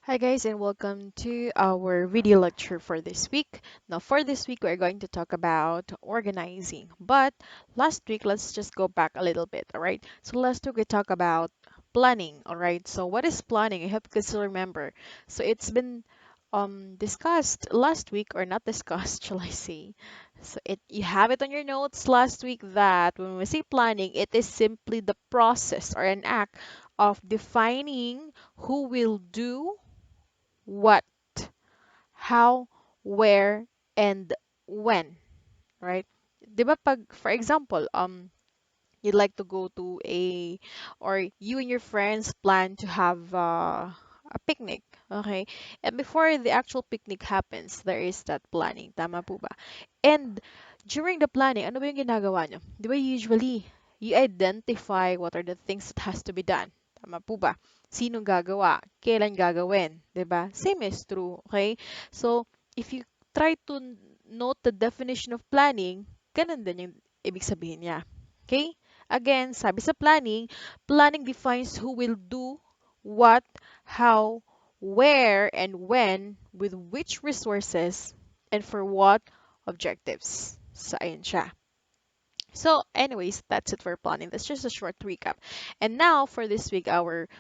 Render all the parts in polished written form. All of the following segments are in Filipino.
Hi guys and welcome to our video lecture for this week. Now for this week we're going to talk about organizing. But last week let's just go back a little bit, all right? So last week we talked about planning, all right? So what is planning? I hope you can still remember. So it's been discussed last week or not discussed, shall I say. So it you have it on your notes last week that when we say planning, it is simply the process or an act of defining who will do what, how, where, and when, right? 'Di ba pag, for example, you'd like to go to or you and your friends plan to have a picnic, okay? And before the actual picnic happens, there is that planning, tama po ba? And during the planning, ano ba yung ginagawa nyo? Di ba usually, you identify what are the things that has to be done. Tama po ba? Sinong gagawa? Kailan gagawin? Di ba? Same is true, okay? So, if you try to note the definition of planning, ganun din yung ibig sabihin niya. Okay? Again, sabi sa planning, planning defines who will do what, how, where, and when, with which resources, and for what objectives. So, ayun siya. So, anyways, that's it for planning. That's just a short recap. And now, for this week, our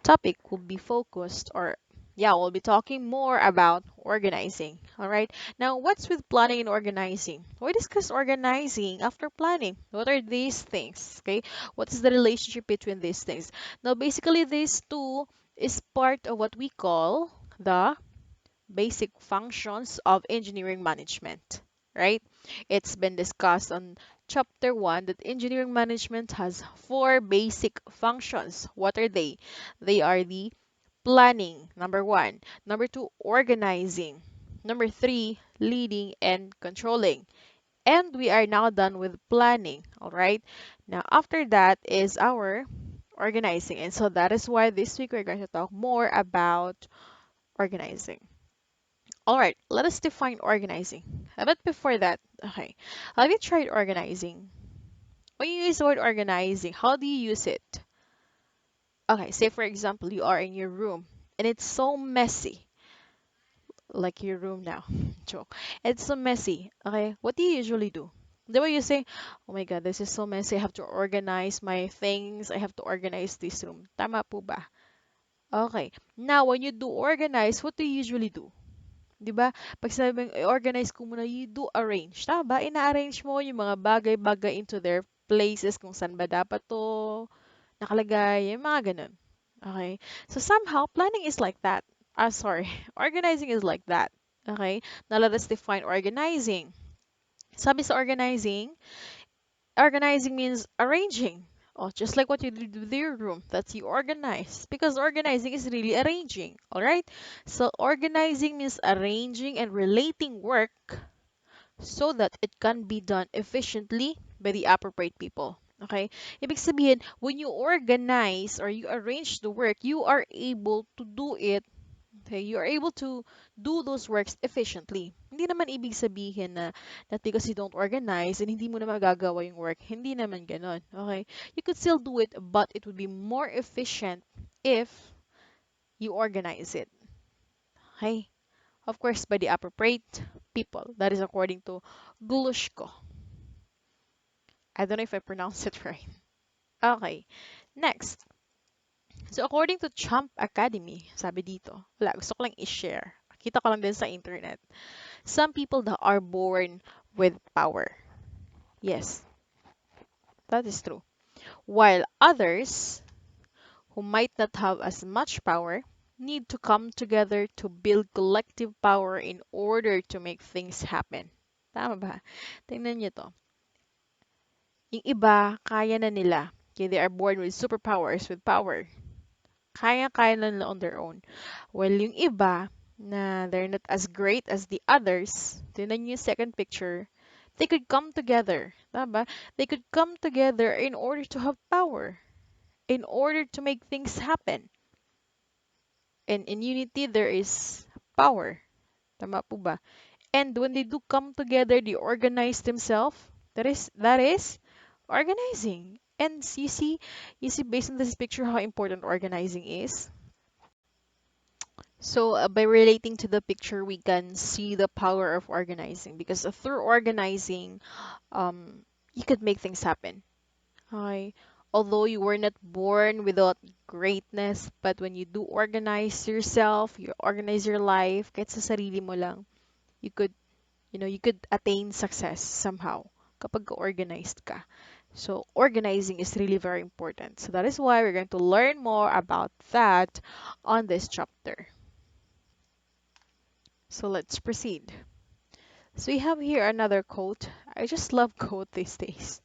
topic will be focused or yeah, we'll be talking more about organizing. All right. Now, what's with planning and organizing? Why discuss organizing after planning? What are these things? Okay. What is the relationship between these things? Now, basically, these two is part of what we call the basic functions of engineering management, right? It's been discussed on chapter 1 that engineering management has four basic functions. What are they? They are the planning, number 1. Number 2, organizing. Number 3, leading and controlling. And we are now done with planning, all right? Now, after that is our organizing. And so that is why this week we're going to talk more about organizing. All right, let us define organizing. But before that, okay, have you tried organizing? When you use the word organizing, how do you use it? Okay, say for example, you are in your room and it's so messy, like your room now. Joke. It's so messy. Okay, what do you usually do? The way you say, oh my God, this is so messy. I have to organize my things. I have to organize this room. Tama po ba? Okay. Now, when you do organize, what do you usually do? 'Di ba? Pag sinabing i-organize ko muna, you do arrange. Tama ba? Ina-arrange mo yung mga bagay-bagay into their places kung saan ba dapat to nakalagay, yung mga ganun. Okay? So somehow, planning is like that. Ah, sorry. Organizing is like that. Okay? Now let us define organizing. Sabi sa organizing means arranging. Oh, just like what you did with your room, that's you organize. Because organizing is really arranging, all right? So organizing means arranging and relating work so that it can be done efficiently by the appropriate people. Okay? Ibig sabihin, when you organize or you arrange the work, you are able to do it. Okay, you are able to do those works efficiently. Hindi naman ibig sabihin na that because you don't organize and hindi mo na magagawa yung work. Hindi naman ganon. Okay? You could still do it, but it would be more efficient if you organize it. Okay? Of course, by the appropriate people. That is according to Glushko. I don't know if I pronounced it right. Okay. Next. So, according to Champ Academy, sabi dito, wala, gusto ko lang i-share. Kita ko lang din sa internet. Some people that are born with power. Yes, that is true. While others who might not have as much power need to come together to build collective power in order to make things happen. Tama ba? Tingnan niyo to. Yung iba, kaya na nila. Okay, they are born with superpowers, with power. Kaya-kaya na nila on their own. While yung iba, na they're not as great as the others, tingnan niyo yung second picture, they could come together. Tama ba? They could come together in order to have power, in order to make things happen. And in unity, there is power. Tama po ba? And when they do come together, they organize themselves. That is organizing. And you see based on this picture how important organizing is. So, by relating to the picture, we can see the power of organizing because through organizing, um, you could make things happen. Hi. Although you were not born without greatness, but when you do organize yourself, you organize your life, kahit sa sarili mo lang, you could, you could attain success somehow kapag organized ka. So organizing is really very important. So that is why we're going to learn more about that on this chapter. So let's proceed. So we have here another quote. I just love quote these days.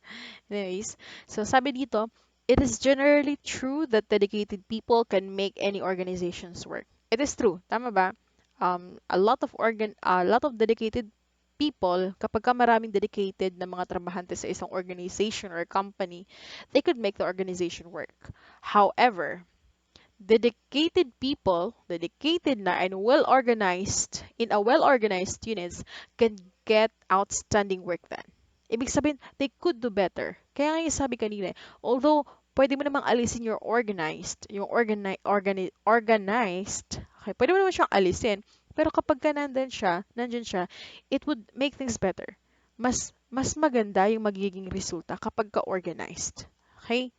Anyways, so sabi dito, it is generally true that dedicated people can make any organizations work. It is true, tama ba? A lot of dedicated people, kapag ka maraming dedicated na mga trabahante sa isang organization or company, they could make the organization work. However, dedicated na and well-organized, in a well-organized units, can get outstanding work done. Ibig sabihin, they could do better. Kaya nga yung sabi kanina, although pwede mo namang alisin your organized, okay, pwede mo naman siyang alisin, pero kapag ka nandyan siya, it would make things better. Mas maganda yung magiging resulta kapag ka organized. Okay?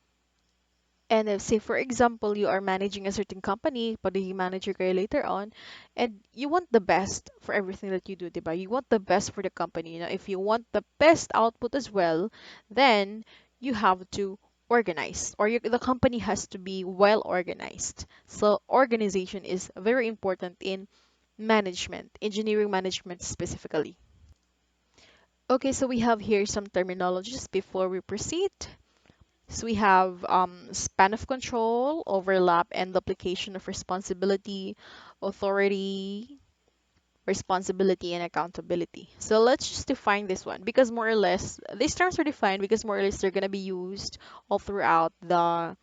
And if, say, for example, you are managing a certain company, pagiging manager kayo later on, and you want the best for everything that you do, diba? You want the best for the company. If you want the best output as well, then you have to organize, or the company has to be well organized. So organization is very important in management, engineering management specifically. Okay, so we have here some terminologies before we proceed. So we have span of control, overlap, and duplication of responsibility, authority, responsibility, and accountability. So let's just define this one because more or less these terms are defined because more or less they're gonna be used all throughout the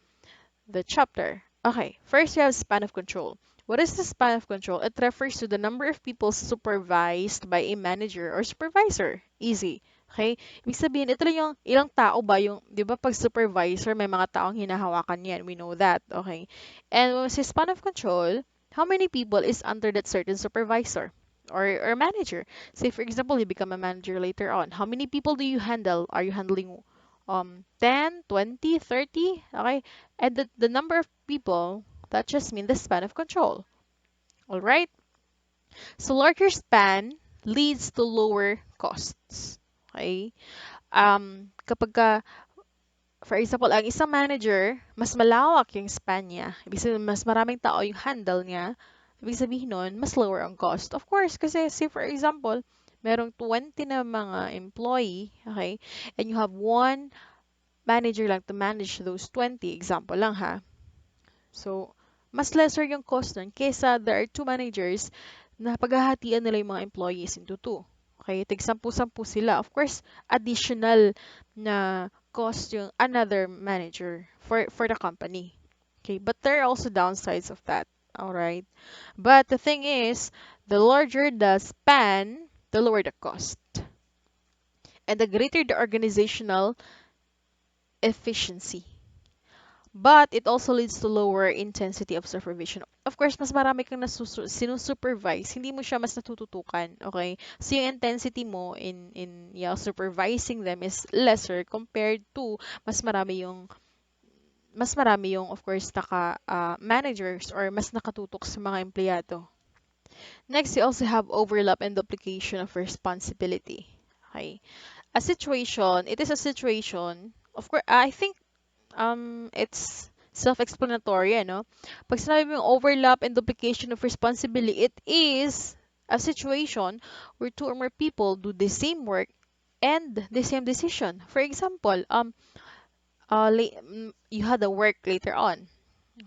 chapter. Okay, first we have span of control. What is the span of control? It refers to the number of people supervised by a manager or supervisor. Easy. Okay? Ibig sabihin, ito lang yung ilang tao ba yung, di ba pag supervisor, may mga taong hinahawakan yan. We know that. Okay? And when we say span of control, how many people is under that certain supervisor or manager? Say, for example, you become a manager later on. How many people do you handle? Are you handling 10, 20, 30? Okay? And the number of people, that just means the span of control. All right? So larger span leads to lower costs. Okay? Kapag for example, ang isang manager, mas malawak yung span niya. Ibig sabihin, mas maraming tao yung handle niya. Ibig sabihin nun, mas lower ang cost. Of course, kasi say for example, merong 20 na mga employee, okay? And you have one manager lang to manage those 20. Example lang ha. So, mas lesser yung cost nun kesa there are two managers na paghahatian nila yung mga employees into two. Okay, tig 10-10 sila. Of course, additional na cost yung another manager for the company. Okay, but there are also downsides of that. All right. But the thing is, the larger the span, the lower the cost. And the greater the organizational efficiency. But it also leads to lower intensity of supervision. Of course, mas marami kang sinusupervise, hindi mo siya mas natututukan, okay? So yung intensity mo in supervising them is lesser compared to mas marami yung of course managers or mas nakatutok sa mga empleyado. Next, you also have overlap and duplication of responsibility. Okay. It is a situation, of course, I think it's self-explanatory, ano? Pag sinabi mong overlap and duplication of responsibility, it is a situation where two or more people do the same work and the same decision. For example, you had a work later on.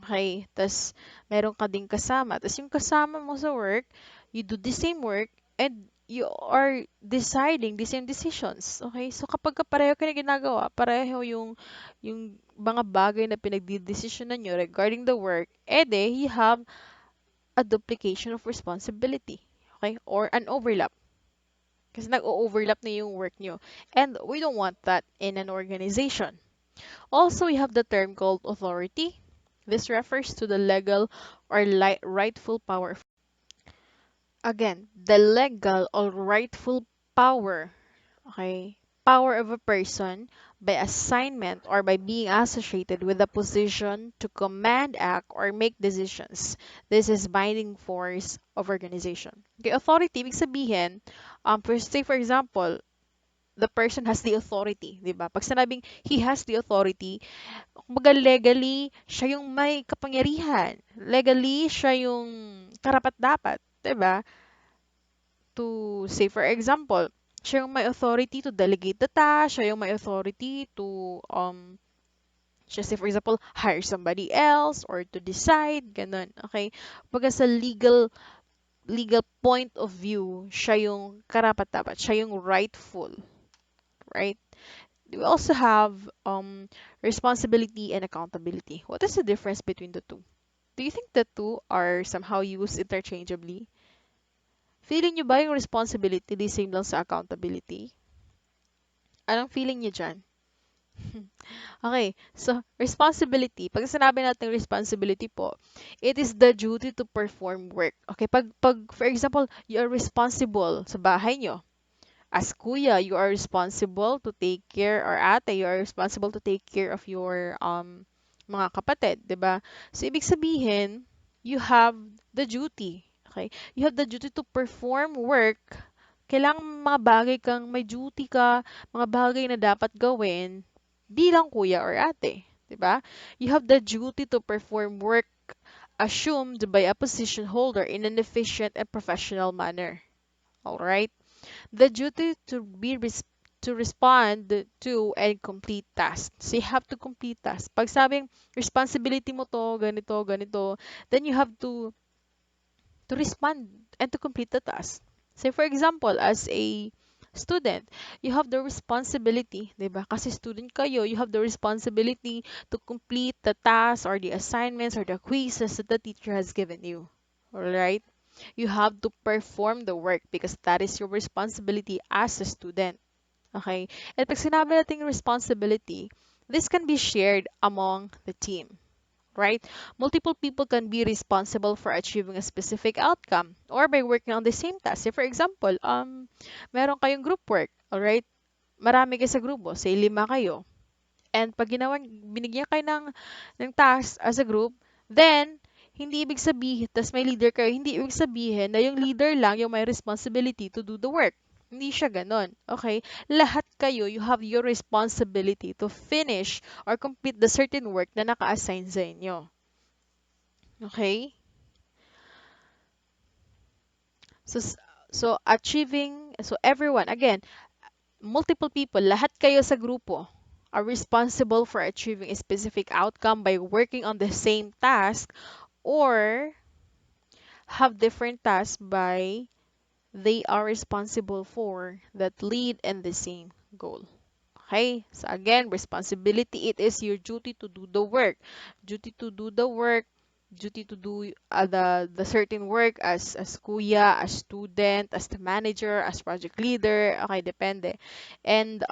Okay, tas meron ka ding kasama. Tas yung kasama mo sa work, you do the same work and you are deciding the same decisions. Okay? So kapag pareho kayo ginagawa, pareho yung mga bagay na pinagdidesisyonan nyo regarding the work, ede you have a duplication of responsibility. Okay? Or an overlap. Kasi nag-overlap na yung work nyo. And we don't want that in an organization. Also, we have the term called authority. This refers to the legal or rightful power Again, the legal or rightful power, okay, power of a person by assignment or by being associated with a position to command, act, or make decisions. This is binding force of organization. Okay, authority, ibig sabihin, say for example, the person has the authority, di ba? Pag sinabing he has the authority, kumbaga legally, siya yung may kapangyarihan. Legally, siya yung karapat-dapat, di ba? To say for example, siya yung may authority to delegate the task, siya yung may authority to just say for example, hire somebody else or to decide, ganun. Okay? Pag sa legal point of view, siya yung karapat-dapat, siya yung rightful, right? We also have responsibility and accountability. What is the difference between the two? Do you think the two are somehow used interchangeably? Feeling nyo ba yung responsibility the same lang sa accountability? Anong feeling niyo dyan? Okay, so responsibility. Pag sinabi natin responsibility po, it is the duty to perform work. Okay, pag for example, you are responsible sa bahay nyo. As kuya, you are responsible to take care, or ate, you are responsible to take care of your mga kapatid, 'di ba? So ibig sabihin, you have the duty. Okay? You have the duty to perform work. Kailangan mga bagay kang may duty ka, mga bagay na dapat gawin bilang kuya or ate, 'di ba? You have the duty to perform work assumed by a position holder in an efficient and professional manner. All right? The duty to respond to and complete tasks. So you have to complete tasks. Pag sabing responsibility mo to, ganito, ganito, then you have to respond and to complete the task. Say for example, as a student, you have the responsibility, 'di ba? Kasi student kayo, you have the responsibility to complete the tasks or the assignments or the quizzes that the teacher has given you. All right? You have to perform the work because that is your responsibility as a student. Okay? And pag sinabi natin responsibility, this can be shared among the team, right? Multiple people can be responsible for achieving a specific outcome or by working on the same task. Say for example, meron kayong group work, all right? Marami kayo sa grupo, say 5 kayo. And pag binigyan kayo ng task as a group, then, hindi ibig sabihin, tas may leader kayo, hindi ibig sabihin na yung leader lang yung may responsibility to do the work. Hindi siya ganon. Okay? Lahat kayo, you have your responsibility to finish or complete the certain work na naka-assign sa inyo. Okay? So, so everyone, again, multiple people, lahat kayo sa grupo are responsible for achieving a specific outcome by working on the same task or have different tasks by they are responsible for that lead in the same goal. Okay? So again, responsibility, it is your duty to do the work. Duty to do the work, duty to do the certain work as kuya, as student, as the manager, as project leader. Okay, depende. And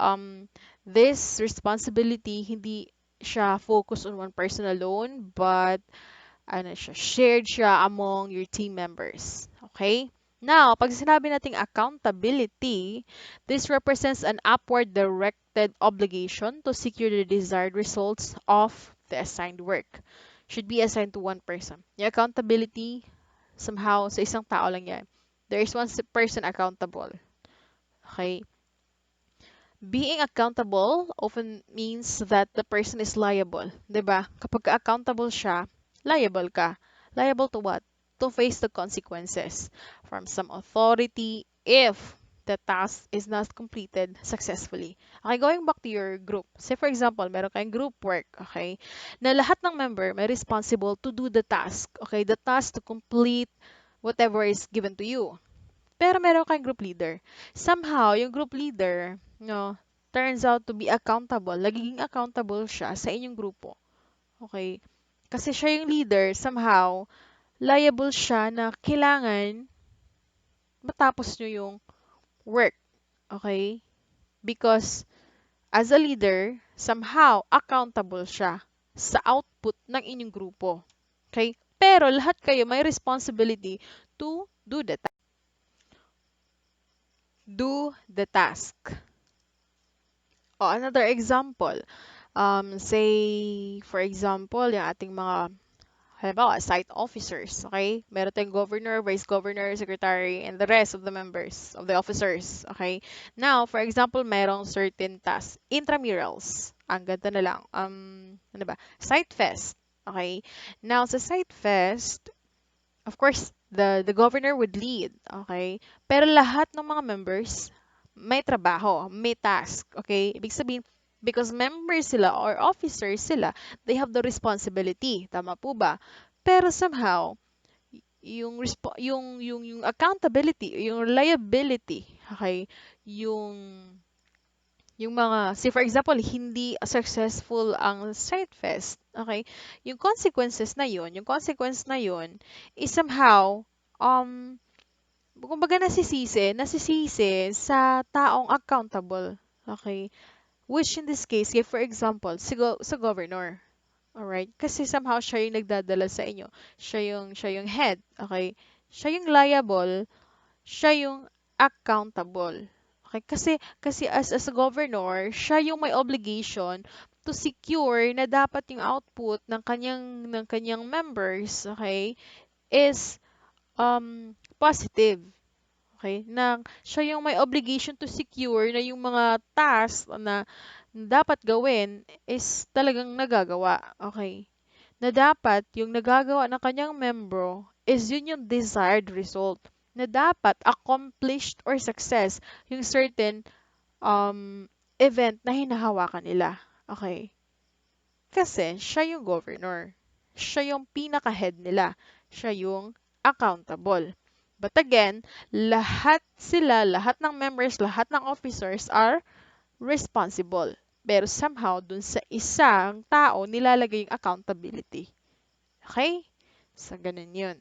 this responsibility, hindi siya focused on one person alone, but ano siya, shared siya among your team members. Okay? Now, pag sinabi nating accountability, this represents an upward directed obligation to secure the desired results of the assigned work. Should be assigned to one person. Yung accountability, somehow, sa isang tao lang yan. There is one person accountable. Okay? Being accountable often means that the person is liable, 'di ba? Kapag accountable siya, liable ka. Liable to what? To face the consequences from some authority if the task is not completed successfully. Okay, going back to your group. Say for example, meron kayong group work, okay? Na lahat ng member may responsible to do the task, okay? The task to complete whatever is given to you. Pero meron kayong group leader. Somehow, yung group leader, no, turns out to be accountable. Nagiging accountable siya sa inyong grupo. Okay? Kasi siya yung leader, somehow, liable siya na kailangan matapos nyo yung work. Okay? Because, as a leader, somehow, accountable siya sa output ng inyong grupo. Okay? Pero lahat kayo may responsibility to do that. do the task. O, another example, say, for example, yung ating mga, halimbawa, site officers, okay? Meron tayong governor, vice governor, secretary, and the rest of the members of the officers, okay? Now, for example, merong certain task, intramurals. Ang ganda na lang. Ano ba? Site fest, okay? Now, sa site fest, of course, the governor would lead, okay? Pero lahat ng mga members may trabaho, may task, okay? Ibig sabihin, because members sila or officers sila, they have the responsibility. Tama po ba? Pero somehow, yung accountability, yung liability, okay? Yung yung mga, say for example, hindi successful ang site fest, okay? Yung consequences na yun, yung consequence na yun is somehow, um, kumbaga nasisisi sa taong accountable, okay? Which in this case, say for example, sa governor, alright? Kasi somehow siya yung nagdadala sa inyo. Siya yung head, okay? Siya yung liable, siya yung accountable. Okay? Kasi as a governor, siya yung may obligation to secure na dapat yung output ng kanyang members, okay, is positive. Okay? Na siya yung may obligation to secure na yung mga tasks na dapat gawin is talagang nagagawa. Okay? Na dapat yung nagagawa ng kanyang membro is yun yung desired result. Na dapat accomplished or success yung certain event na hinahawakan nila. Okay? Kasi siya yung governor. Siya yung pinaka-head nila. Siya yung accountable. But again, lahat ng members, lahat ng officers are responsible. Pero somehow, dun sa isang tao, nilalagay yung accountability. Okay? So, ganun yun.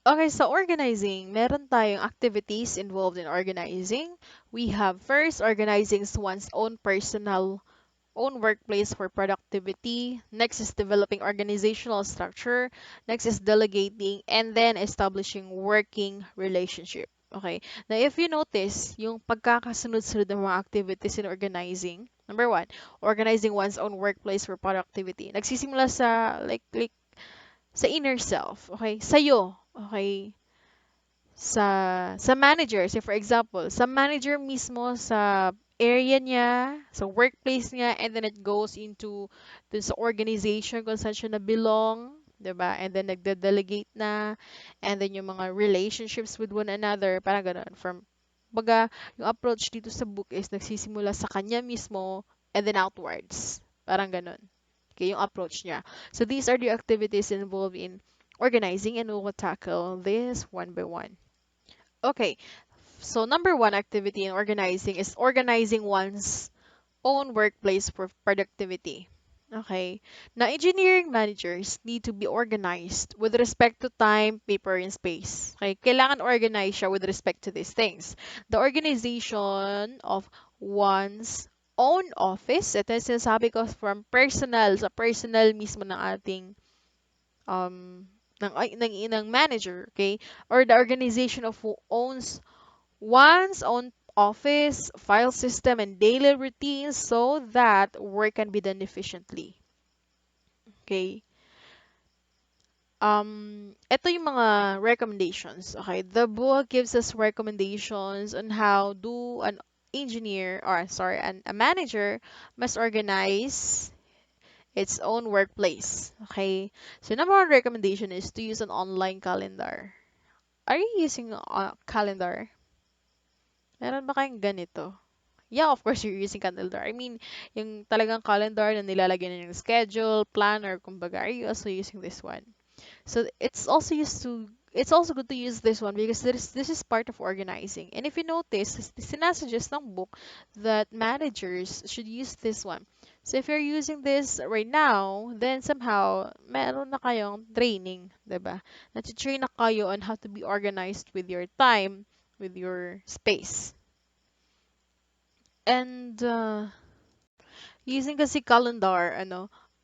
Okay, so organizing, meron tayong activities involved in organizing. We have first, organizing one's own personal own workplace for productivity. Next is developing organizational structure. Next is delegating and then establishing working relationship. Okay. Now, if you notice, yung pagkakasunod-sunod ng mga activities in organizing, number one, organizing one's own workplace for productivity. Nagsisimula sa, like sa inner self. Okay. Sa'yo. Okay, sa manager, say for example, sa manager mismo sa area niya, sa workplace niya, and then it goes into dun sa organization kung saan siya na belong, 'di ba? And then nagde-delegate na, and then yung mga relationships with one another, parang ganun. Baga, yung approach dito sa book is nagsisimula sa kanya mismo, and then outwards. Parang ganun. Okay, yung approach niya. So these are the activities involved in organizing, and we will tackle this one by one. Okay, so number one activity in organizing is organizing one's own workplace for productivity. Okay, now engineering managers need to be organized with respect to time, paper, and space. Okay, kailangan organize siya with respect to these things. The organization of one's own office, ito yung sinasabi ko from personal, sa personal mismo ng ating um, ng manager, okay? Or the organization of who owns one's own office, file system, and daily routines so that work can be done efficiently. Okay? Ito yung mga recommendations. Okay? The book gives us recommendations on how do an engineer, or sorry, a manager must organize its own workplace. Okay? So number one recommendation is to use an online calendar. Are you using a calendar? Meron ba kayong ganito? Yeah, of course, you're using calendar. I mean, yung talagang calendar na nilalagyan na yung schedule, planner, kumbaga, are you also using this one? So it's also good to use this one because this is part of organizing. And if you notice, sinasuggest ng book that managers should use this one. So if you're using this right now, then somehow meron na kayong training, 'di ba? Nati-train na kayo on how to be organized with your time, with your space. And using kasi calendar,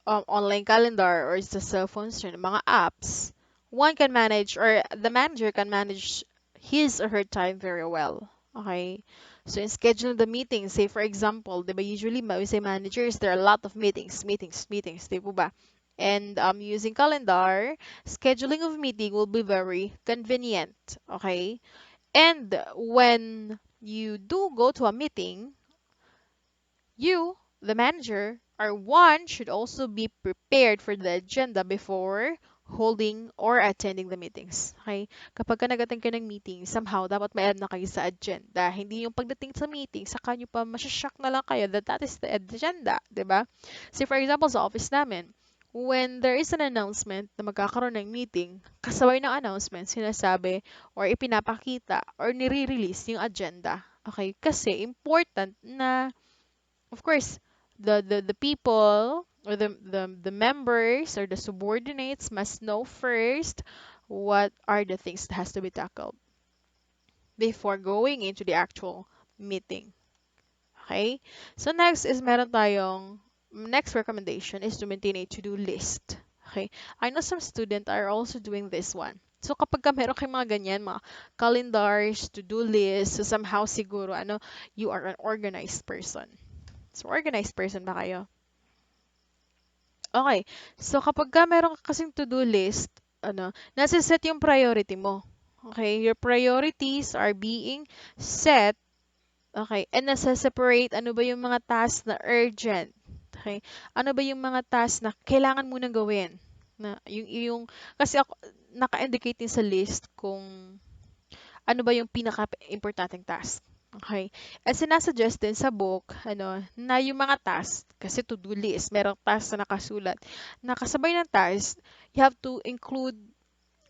online calendar or sa cellphones, yun, mga apps, one can manage, or the manager can manage his or her time very well. Okay? So in scheduling the meeting, say for example, di ba usually we say managers, there are a lot of meetings, di po ba? And using calendar, scheduling of meeting will be very convenient. Okay? And when you do go to a meeting, you, the manager, or one should also be prepared for the agenda before holding or attending the meetings. Okay? Kapag ka nag-attend ka ng meeting, somehow, dapat may alam na kayo sa agenda. Hindi yung pagdating sa meeting, saka nyo pa masyashock na lang kayo that that is the agenda. 'Di ba? See, for example, sa office namin, when there is an announcement na magkakaroon ng meeting, kasabay ng announcement, sinasabi or ipinapakita or nire-release yung agenda. Okay? Kasi important na of course, the people or the members or the subordinates must know first what are the things that has to be tackled before going into the actual meeting. Okay? So next is meron tayong next recommendation is to maintain a to-do list. Okay? I know some students are also doing this one. So kapag ka meron kayong mga ganyan, mga calendars, to-do list, so somehow siguro you are an organized person. So, organized person ba kayo? Okay. So, kapag ka meron ka kasing to-do list, nasa-set yung priority mo. Okay? Your priorities are being set. Okay? And nasa-separate ano ba yung mga tasks na urgent. Okay? Ano ba yung mga tasks na kailangan mo nang gawin? Kasi ako, naka-indicate din sa list kung ano ba yung pinaka-importanting task. Okay. At sinasuggest din sa book, na yung mga task, kasi to-do list, merong task na nakasulat. Nakasabay ng task, you have to include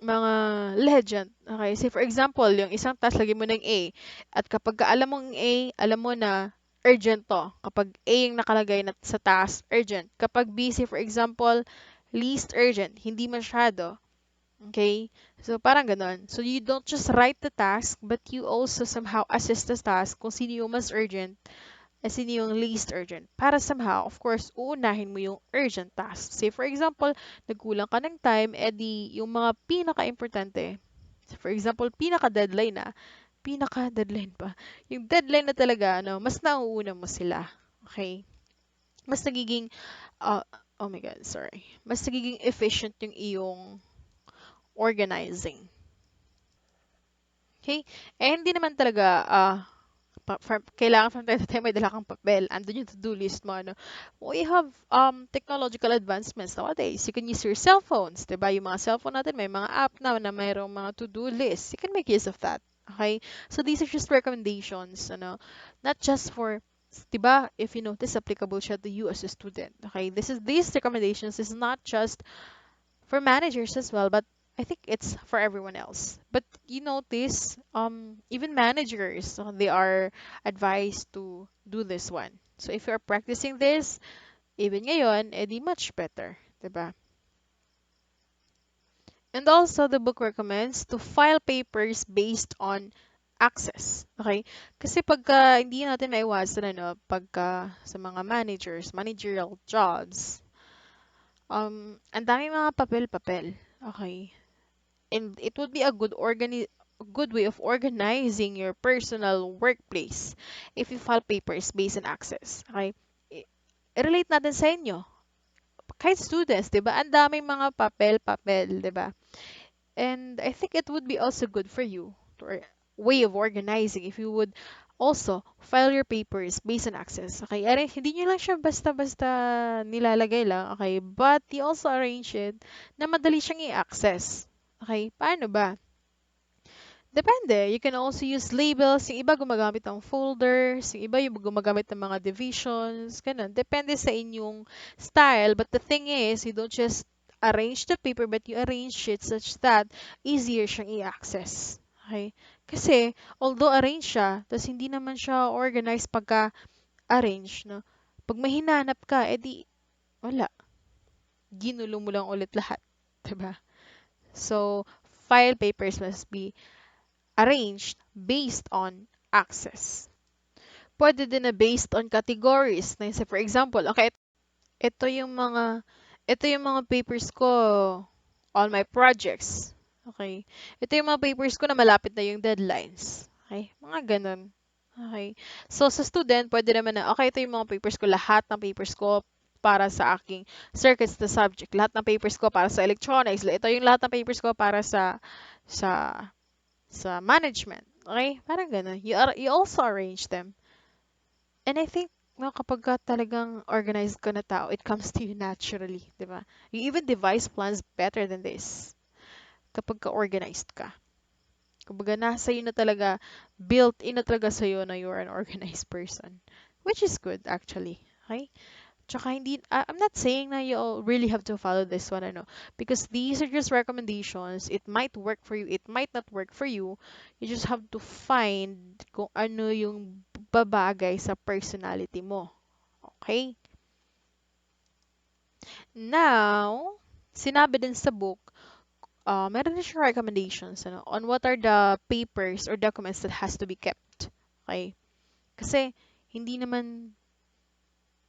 mga legend. Okay. Say for example, yung isang task, lagay mo ng A. At kapag alam mong A, alam mo na urgent to. Kapag A yung nakalagay na sa task, urgent. Kapag B, say for example, least urgent, hindi masyado. Okay? So, parang ganon. So, you don't just write the task, but you also somehow assess the task kung sino yung mas urgent at sino yung least urgent. Para somehow, of course, uunahin mo yung urgent task. Say, for example, nagkulang ka ng time, edi yung mga pinaka-importante. For example, pinaka-deadline pa. Yung deadline na talaga, mas nauuna mo sila. Okay? Mas nagiging, uh, oh my God, sorry. Mas nagiging efficient yung iyong organizing. Okay? Eh, hindi naman talaga, kailangan from time to time may dala kang papel. Andun yung to-do list mo, We have technological advancements nowadays. You can use your cell phones, diba? Yung mga cellphone natin, may mga app na mayroong mga to-do list. You can make use of that. Okay? So, these are just recommendations, not just for, diba, if you notice, applicable siya to you as a student. Okay? These recommendations is not just for managers as well, but I think it's for everyone else. But you notice, even managers, they are advised to do this one. So if you're practicing this, even ngayon, edi much better, diba? And also, the book recommends to file papers based on access. Okay? Kasi pagka hindi natin maiwasan, pagka sa mga managerial jobs, ang dami mga papel-papel. Okay? And it would be a good way of organizing your personal workplace if you file papers based on access. Okay? I-relate natin sa inyo. Kahit students, 'di ba? Ang daming mga papel-papel, 'di ba? And I think it would be also good for you or way of organizing if you would also file your papers based on access. Okay? Hindi nyo lang siya basta-basta nilalagay lang. Okay? But you also arrange it na madali siyang i-access. Okay? Paano ba? Depende. You can also use labels. Yung iba gumagamit ng folders. Yung iba yung gumagamit ng mga divisions. Ganun. Depende sa inyong style. But the thing is, you don't just arrange the paper, but you arrange it such that easier siyang i-access. Okay? Kasi, although arrange siya, tas hindi naman siya organized pagka-arrange, no? Pag may hinanap ka, edi, wala. Ginulo mo lang ulit lahat. Diba? So, file papers must be arranged based on access. Pwede din na based on categories. Na for example, okay, ito yung mga ito yung mga papers ko. all my projects. Okay. Ito yung mga papers ko na malapit na yung deadlines. Okay. Mga ganun. Okay. So, sa student, pwede naman na, okay, ito yung mga papers ko, lahat ng papers ko para sa aking circuits the subject. Lahat ng papers ko para sa electronics. Ito yung lahat ng papers ko para sa sa management. Okay? Parang ganun. You also arrange them. And I think, kapag ka talagang organized ka na tao, it comes to you naturally, di ba? You even devise plans better than this kapag ka-organized ka. Kumbaga, nasa iyo na talaga, built in na talaga sa'yo na you're an organized person. Which is good, actually. Okay? Tsaka hindi, I'm not saying na you all really have to follow this one, ano. Because these are just recommendations. It might work for you, it might not work for you. You just have to find kung ano yung babagay sa personality mo. Okay? Now, sinabi din sa book, meron din siya recommendations on what are the papers or documents that has to be kept. Okay? Kasi, hindi naman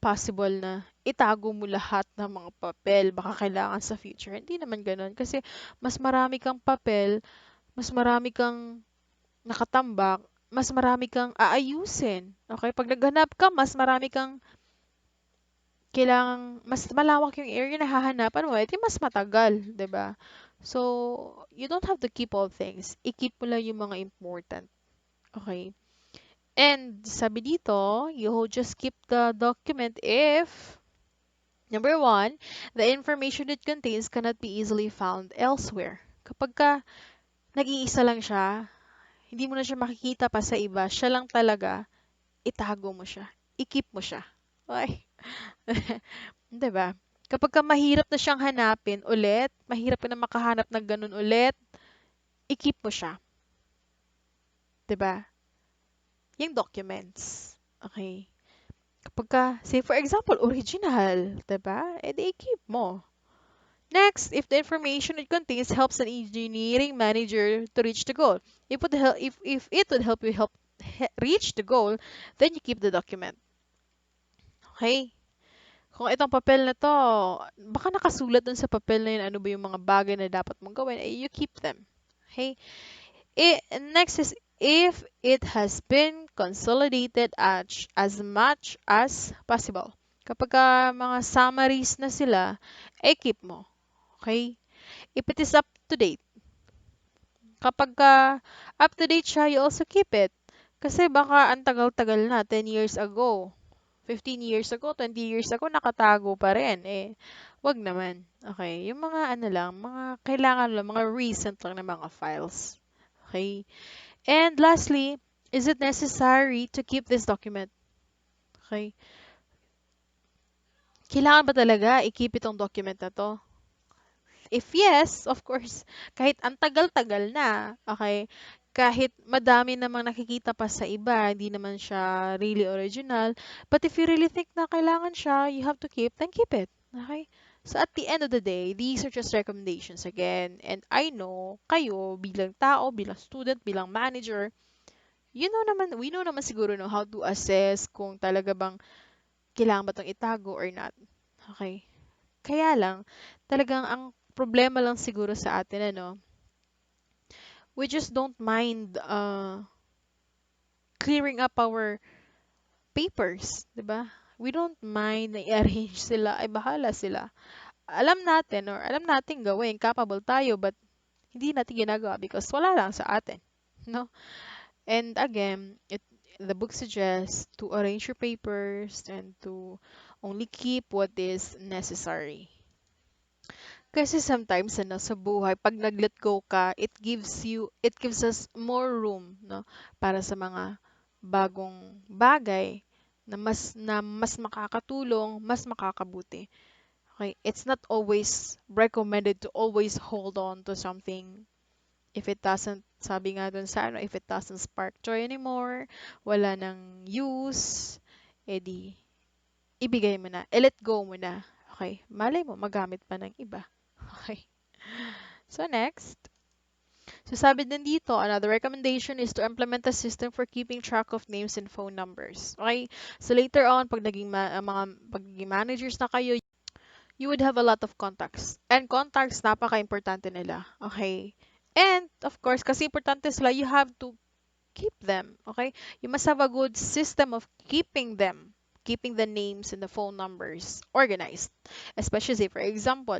possible na itago mo lahat ng mga papel baka kailangan sa future. Hindi naman ganun. Kasi, mas marami kang papel, mas marami kang nakatambak, mas marami kang aayusin. Okay? Pag naghanap ka, mas marami kang mas malawak yung area na hahanapan mo, edi mas matagal, 'di ba? So, you don't have to keep all things. I-keep mo lang yung mga important. Okay? And sabi dito, you just keep the document if number one, the information it contains cannot be easily found elsewhere. Kapag ka nag-iisa lang siya, hindi mo na siya makikita pa sa iba, siya lang talaga, itago mo siya. I-keep mo siya. Okay? 'Di ba? Kapag ka mahirap na siyang hanapin ulit, mahirap ka na makahanap ng ganun ulit, i-keep mo siya. 'Di ba? Yung documents. Okay. Kapag ka, say for example, original, 'di ba? Eh di i-keep mo. Next, if the information it contains helps an engineering manager to reach the goal. If it would help you reach the goal, then you keep the document. Okay? Kung itong papel na to, baka nakasulat dun sa papel na yun, ano ba yung mga bagay na dapat mong gawin, you keep them. Okay? Next is, if it has been consolidated as much as possible. Kapag mga summaries na sila, keep mo. Okay? If it is up to date. Kapag up to date siya, you also keep it. Kasi baka ang tagal-tagal na, 10 years ago, 15 years ago, 20 years ago, nakatago pa rin. Wag naman. Okay? Yung mga ano lang, mga kailangan lang, mga recent lang na mga files. Okay? And lastly, is it necessary to keep this document? Okay? Kailangan ba talaga i-keep itong document na to? If yes, of course, kahit ang tagal-tagal na, okay, kahit madami namang nakikita pa sa iba, hindi naman siya really original, but if you really think na kailangan siya, you have to keep, then keep it. Okay? So at the end of the day, these are just recommendations again. And I know, kayo, bilang tao, bilang student, bilang manager, we know naman siguro no, how to assess kung talaga bang kailangan ba itong itago or not. Okay? Kaya lang, talagang ang problema lang siguro sa atin, we just don't mind clearing up our papers, 'di ba? We don't mind na i-arrange sila, ay bahala sila. Alam natin gawin, capable tayo, but hindi natin ginagawa because wala lang sa atin, no? And again, the book suggests to arrange your papers and to only keep what is necessary. Kasi sometimes sa buhay pag nag-let go ka, it gives us more room, no, para sa mga bagong bagay na mas makakatulong, mas makakabuti. Okay, it's not always recommended to always hold on to something if it doesn't, sabi nga dun sa if it doesn't spark joy anymore, wala nang use, edi ibigay mo na, let go mo na. Okay, malay mo magamit pa ng iba. Okay. So next, so sabi din dito, another recommendation is to implement a system for keeping track of names and phone numbers. Okay? So later on, pag naging managers na kayo, you would have a lot of contacts. And contacts, napaka-importante nila. Okay? And, of course, kasi importante sila, you have to keep them. Okay? You must have a good system of keeping them. Keeping the names and the phone numbers organized. Especially, say, for example,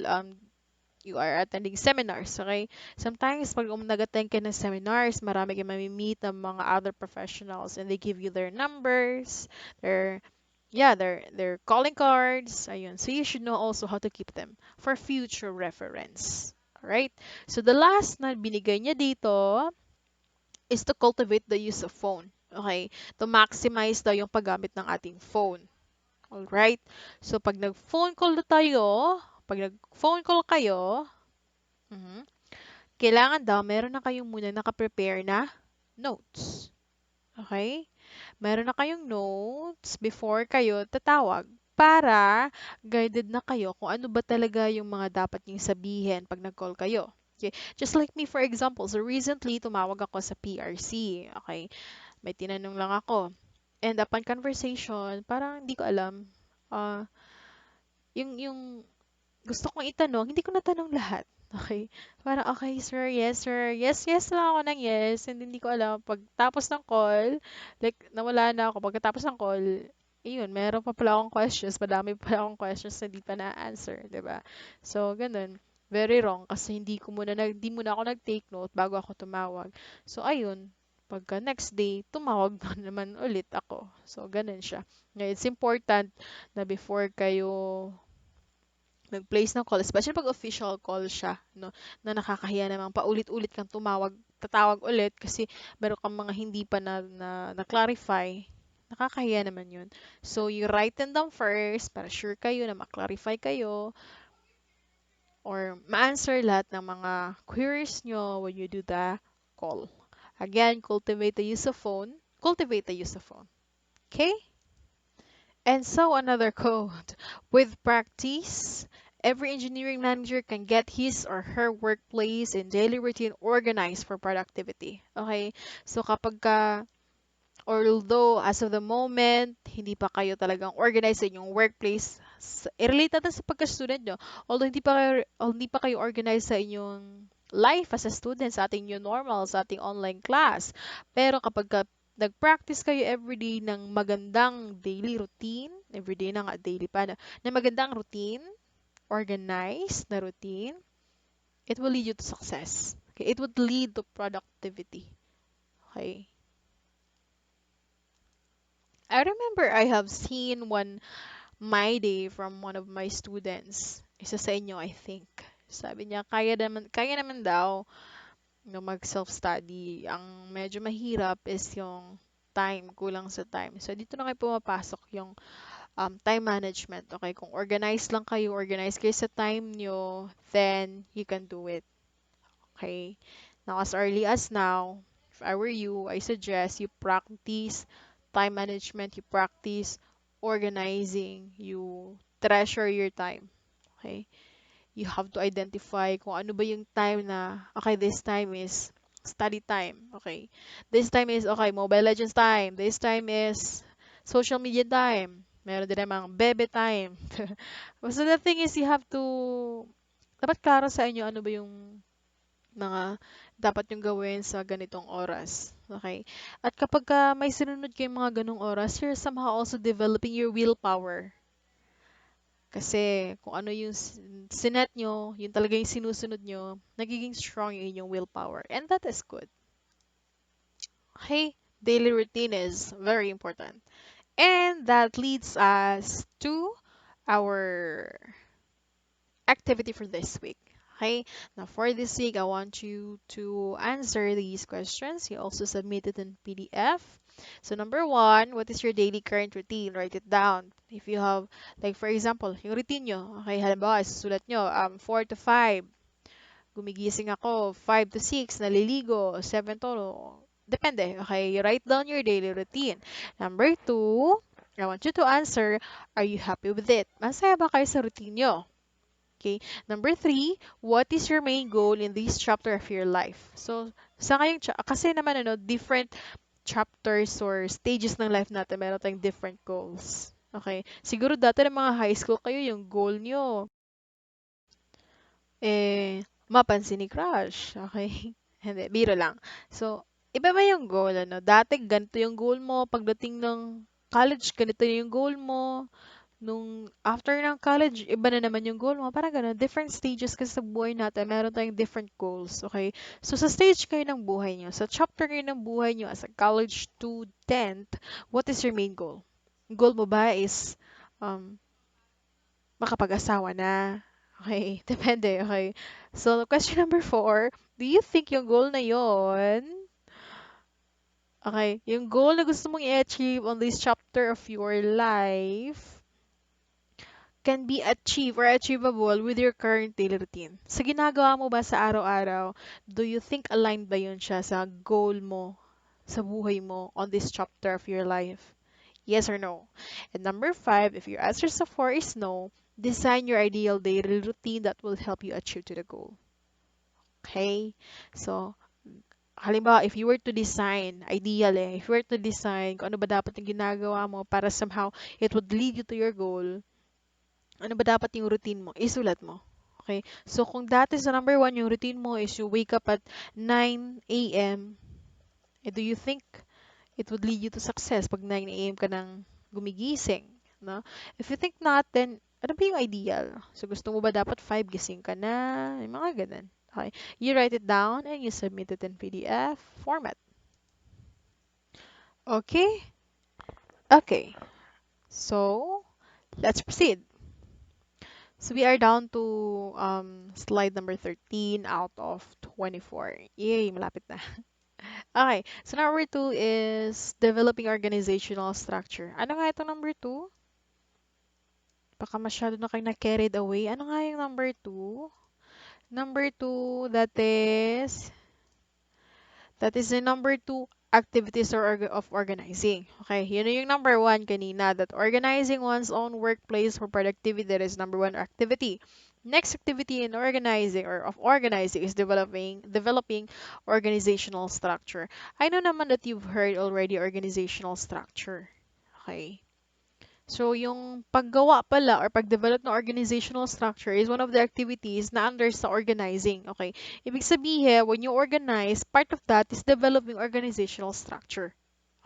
you are attending seminars, okay? Sometimes, pag nag-attend ka ng seminars, marami kang mamimit ng mga other professionals and they give you their numbers, their yeah, their calling cards. Ayun. So you should know also how to keep them for future reference. Alright? So the last na binigay niya dito is to cultivate the use of phone. Okay? To maximize daw yung paggamit ng ating phone. Alright? So pag nag-phone call na tayo, pag nag-phone call kayo, mhm, kailangan daw meron na kayong muna naka-prepare na notes. Okay? Meron na kayong notes before kayo tatawag para guided na kayo kung ano ba talaga yung mga dapat niyong sabihin pag nag-call kayo. Okay? Just like me, for example, so recently, tumawag ako sa PRC. Okay? May tinanong lang ako. And upon conversation, parang hindi ko alam. ah yung gusto kong itanong, hindi ko natanong lahat. Okay? Parang, okay, sir, yes, sir. Yes, yes lang ako ng yes. And hindi ko alam. Pagtapos ng call, like, nawala na ako. Pagkatapos ng call, yun, meron pa pala akong questions. Madami pa pala akong questions na hindi pa na-answer. 'Di ba? So, ganun. Very wrong kasi hindi muna ako nag-take note bago ako tumawag. So, ayun. Pagka next day, tumawag na naman ulit ako. So, ganun siya. Ngayon, it's important na before kayo nag-place ng call, especially pag official call siya, no, na nakakahiya namang paulit-ulit kang tatawag ulit kasi meron kang mga hindi pa na-clarify, nakakahiya naman yun. So, you write them down first para sure kayo na ma-clarify kayo or ma-answer lahat ng mga queries nyo when you do the call. Again, cultivate the use of phone. Cultivate the use of phone. Okay? And so another quote. With practice, every engineering manager can get his or her workplace and daily routine organized for productivity. Okay? So kapag ka, although as of the moment, hindi pa kayo talagang organized sa inyong workplace, i-relate natin sa pagka-student nyo. Although hindi pa kayo organized sa inyong life as a student, sa ating new normal, sa ating online class. Pero kapag nag-practice kayo everyday ng magandang daily routine, everyday na nga daily pa na magandang routine, organized na routine, it will lead you to success. Okay? It would lead to productivity. Okay? I remember I have seen one My Day from one of my students. Isa sa inyo, I think. Sabi niya, kaya naman daw no, mag-self-study. Ang medyo mahirap is yung time, kulang sa time. So, dito na kayo pumapasok yung time management. Okay, kung organize kayo sa time nyo, then you can do it. Okay? Now, as early as now, if I were you, I suggest you practice time management, you practice organizing, you treasure your time. Okay? You have to identify kung ano ba yung time na, okay, this time is study time. Okay? This time is, okay, Mobile Legends time. This time is social media time. Meron din namang bebe time. So the thing is, you have to, dapat klaro sa inyo ano ba yung mga dapat yung gawin sa ganitong oras. Okay? At kapag may sinunod kayong mga ganong oras, you're somehow also developing your willpower. Kasi kung ano yung sinet nyo, yun talaga yung sinusunod nyo, nagiging strong yung inyong willpower. And that is good. Okay? Daily routine is very important. And that leads us to our activity for this week. Okay, now for this week, I want you to answer these questions. You also submit it in PDF. So number one, what is your daily current routine? Write it down. If you have, like for example, yung routine nyo. Okay, halimbawa, susulat nyo, 4 to 5. Gumigising ako, 5 to 6, naliligo, 7 to, depende. Okay, you write down your daily routine. Number two, I want you to answer, are you happy with it? Masaya ba kayo sa routine nyo? Okay. Number three, what is your main goal in this chapter of your life? So, sa ngayong, kasi naman different chapters or stages ng life natin, meron tayong different goals. Okay. Siguro dati ng mga high school kayo, yung goal nyo, mapansin ni crush, okay? Hindi, biro lang. So, iba ba yung goal, ano? Dati, ganito yung goal mo. Pagdating ng college, ganito yung goal mo. Nung after ng college, iba na naman yung goal mo. Parang gano'n. Different stages kasi sa buhay natin, meron tayong different goals, okay? So, sa stage kayo ng buhay nyo, sa chapter kayo ng buhay nyo as a college student, what is your main goal? Goal mo ba is um, makapag-asawa na? Okay, depende, okay? So, question number 4, do you think yung goal na yon, okay, yung goal na gusto mong i-achieve on this chapter of your life, can be achieved or achievable with your current daily routine? Sa ginagawa mo ba sa araw-araw, do you think aligned ba yun siya sa goal mo, sa buhay mo on this chapter of your life? Yes or no? And number 5, if your answer so far is no, design your ideal daily routine that will help you achieve to the goal. Okay? So, halimbawa, if you were to design, ideal if you were to design kung ano ba dapat yung ginagawa mo para somehow it would lead you to your goal, ano ba dapat yung routine mo? Isulat mo. Okay? So, kung dati sa number 1, yung routine mo is you wake up at 9 a.m., do you think it would lead you to success pag 9 a.m. ka nang gumigising? No? If you think not, then ano ba yung ideal? So, gusto mo ba dapat 5 gising ka na? Yung mga ganun. Okay. You write it down and you submit it in PDF format. Okay? Okay. So, let's proceed. So we are down to slide number 13 out of 24. Yay, malapit na. Okay, so number 2 is developing organizational structure. Ano nga itong number 2? Baka masyado na kayo na-carried away. Ano nga yung number 2? Number 2, that is the number 2 activities of organizing. Okay, yun na yung number 1 kanina, that organizing one's own workplace for productivity, that is number 1 activity. Next activity in organizing or of organizing is developing organizational structure. I know naman that you've heard already organizational structure. Okay. So, yung paggawa pala or pag-develop ng organizational structure is one of the activities na under sa organizing. Okay? Ibig sabihin, when you organize, part of that is developing organizational structure.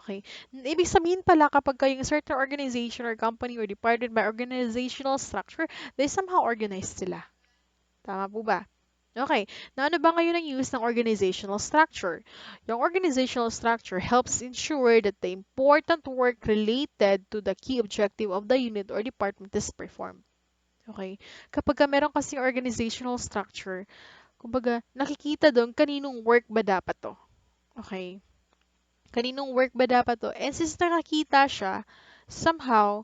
Okay? Ibig sabihin pala kapag kayong certain organization or company or department by organizational structure, they somehow organized sila. Tama po ba? Okay. Now, ano ba ngayon ang use ng organizational structure? Yung organizational structure helps ensure that the important work related to the key objective of the unit or department is performed. Okay. Kapag meron kasi organizational structure, kumbaga, nakikita doon kaninong work ba dapat to. Okay. Kaninong work ba dapat to? And since nakakita siya, somehow,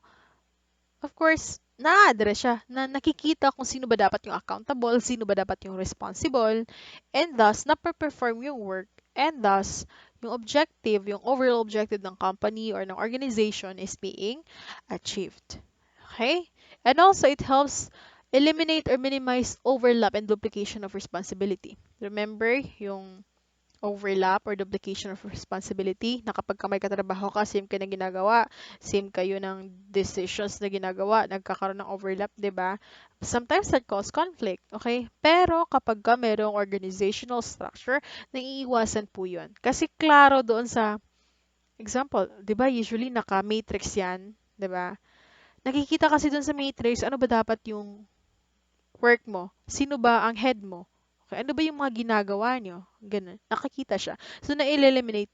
of course, na-address siya na nakikita kung sino ba dapat yung accountable, sino ba dapat yung responsible, and thus, nape-perform yung work, and thus, yung objective, yung overall objective ng company or ng organization is being achieved. Okay? And also, it helps eliminate or minimize overlap and duplication of responsibility. Remember yung overlap or duplication of responsibility na kapag ka may katrabaho ka, same ka na ginagawa, same kayo ng decisions na ginagawa, nagkakaroon ng overlap, 'di ba? Sometimes that cause conflict, okay? Pero kapag ka merong organizational structure, naiiwasan po 'yon. Kasi klaro doon sa example, 'di ba? Usually naka-matrix 'yan, 'di ba? Nakikita kasi doon sa matrix, ano ba dapat yung work mo? Sino ba ang head mo? Okay, ano ba yung mga ginagawa nyo? Ganun. Nakikita siya. So, na-eliminate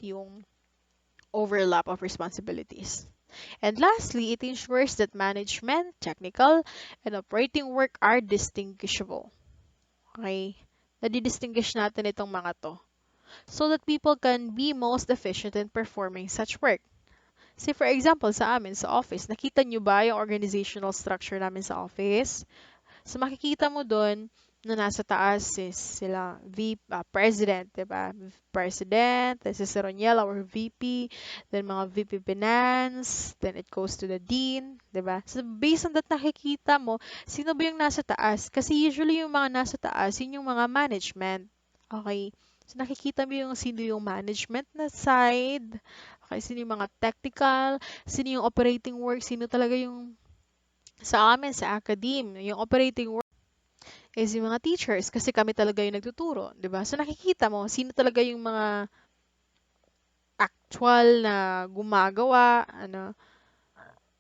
yung overlap of responsibilities. And lastly, it ensures that management, technical, and operating work are distinguishable. Okay? Nadidistinguish natin itong mga to so that people can be most efficient in performing such work. Say for example, sa amin, sa office, nakita nyo ba yung organizational structure namin sa office? So, makikita mo doon na nasa taas is sila President, diba? President, then si Seroniel, our VP, then mga VP Finance, then it goes to the Dean, diba? So, based on that, nakikita mo, sino ba yung nasa taas? Kasi usually yung mga nasa taas, yun yung mga management. Okay? So, nakikita mo yung sino yung management na side, okay, sino yung mga technical, sino yung operating work, sino talaga yung sa amin, sa academe, yung operating work, is yung mga teachers kasi kami talaga yung nagtuturo, 'di ba? So nakikita mo sino talaga yung mga actual na gumagawa, ano,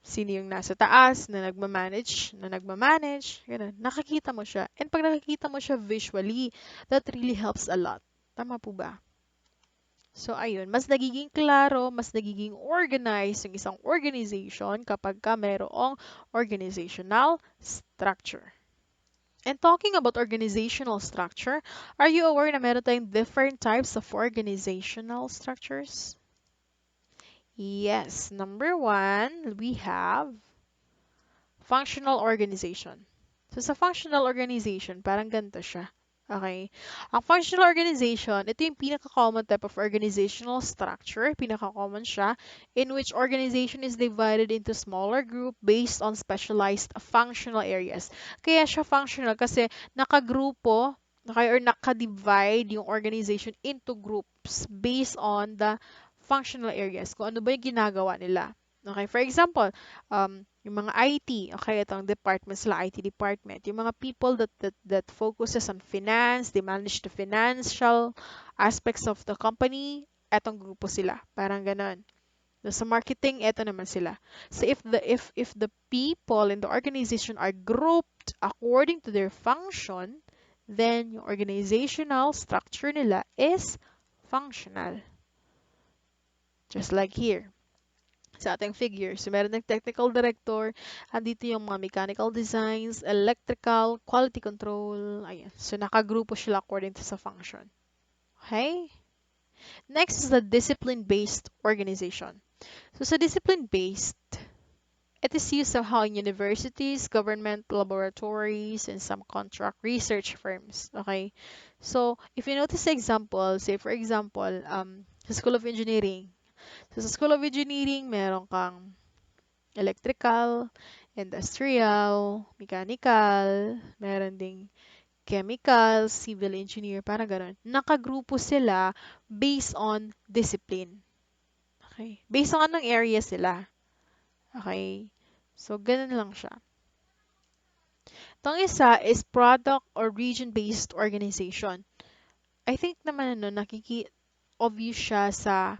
sino yung nasa taas na nagmamanage, ganun. Nakikita mo siya. And pag nakikita mo siya visually, that really helps a lot. Tama po ba? So, ayun, mas nagiging klaro, mas nagiging organized yung isang organization kapag ka mayroong organizational structure. And talking about organizational structure, are you aware na meron tayong different types of organizational structures? Yes, number one, we have functional organization. So, sa functional organization, parang ganito siya. Okay? Ang functional organization, ito yung pinaka-common type of organizational structure. Pinaka-common siya, in which organization is divided into smaller group based on specialized functional areas. Kaya siya functional kasi nakagrupo, or naka-divide yung organization into groups based on the functional areas. Kung ano ba yung ginagawa nila. Okay, for example, yung mga IT, okay, itong department sila, IT department. Yung mga people that focuses on finance, they manage the financial aspects of the company, etong grupo sila. Parang ganon. Sa marketing, eto naman sila. So if the people in the organization are grouped according to their function, then yung organizational structure nila is functional. Just like here sa ating figure. So, meron ng technical director, andito yung mga mechanical designs, electrical, quality control, ayan. So, nakagrupo sila according to sa function. Okay? Next is the discipline-based organization. So, sa discipline-based, it is used somehow in universities, government laboratories, and some contract research firms. Okay? So, if you notice the example, say for example, sa School of Engineering. So, sa School of Engineering, meron kang electrical, industrial, mechanical, meron ding chemical, civil engineer, parang ganun. Nakagrupo sila based on discipline. Okay? Based on anong area sila. Okay? So, ganun lang siya. Itong isa is product or region-based organization. I think naman obvious siya sa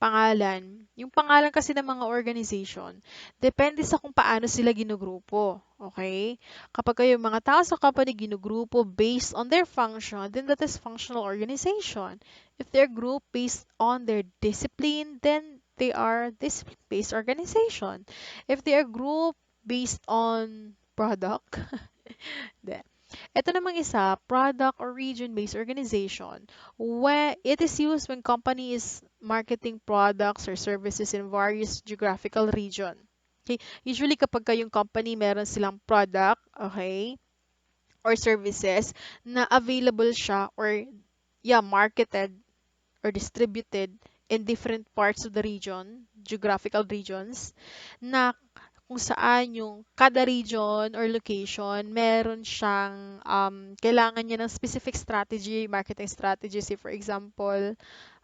pangalan. Yung pangalan kasi ng mga organization, depende sa kung paano sila ginugrupo. Okay? Kapag kayo mga tao sa company ginugrupo based on their function, then that is functional organization. If they're grouped based on their discipline, then they are discipline-based organization. If they are grouped based on product, then ito namang isa, product or region-based organization, where it is used when company is marketing products or services in various geographical region. Okay? Usually kapag kayong company meron silang product, okay, or services na available siya or marketed or distributed in different parts of the region, geographical regions, na kung saan yung kada region or location, meron siyang, kailangan niya ng specific strategy, marketing strategy, say for example,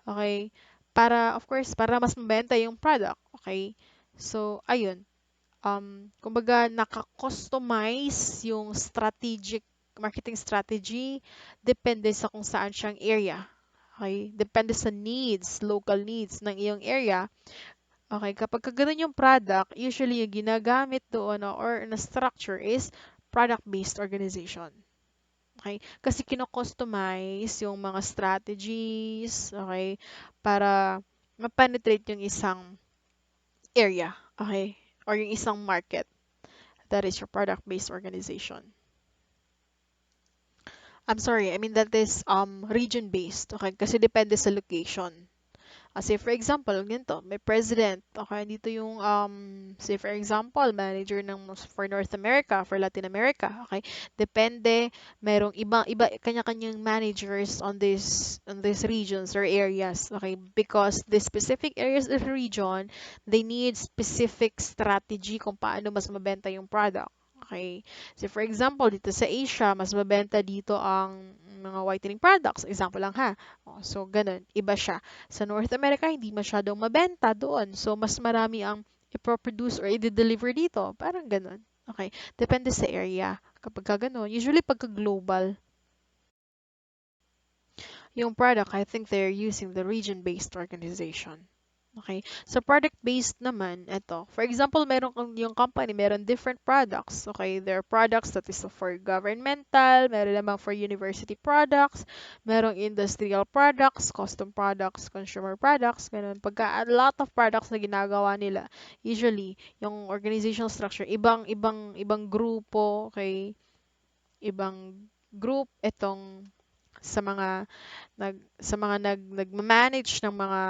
okay, para, of course, para mas mabenta yung product, okay? So, ayun, kumbaga, naka-customize yung strategic marketing strategy, depende sa kung saan siyang area. Okay? Depende sa needs, local needs ng iyong area. Okay, kapag ganun yung product, usually yung ginagamit doon or na structure is product-based organization. Okay? Kasi kino-customize yung mga strategies, okay, para ma-penetrate yung isang area, okay, or yung isang market. That is your product-based organization. I'm sorry, I mean that is region-based, okay, kasi depende sa location. Say for example, ganito, may president. Okay, dito yung, say for example, manager for North America, for Latin America. Okay, depende, merong iba, kanya-kanyang managers on these regions or areas. Okay, because the specific areas of the region, they need specific strategy kung paano mas mabenta yung product. Okay. So, for example, dito sa Asia, mas mabenta dito ang mga whitening products. Example lang ha. So, ganun. Iba siya. Sa North America, hindi masyadong mabenta doon. So, mas marami ang i-produce or i-deliver dito. Parang ganun. Okay. Depende sa area. Kapag ka ganun, usually pagka global, yung product, I think they're using the region-based organization. Okay? So, product-based naman, ito. For example, meron kang yung company, meron different products. Okay? There are products that is for governmental, meron naman for university products, merong industrial products, custom products, consumer products, ganun. Pagka a lot of products na ginagawa nila, usually, yung organizational structure, ibang grupo, okay? Ibang group, itong sa mga nagma-manage ng mga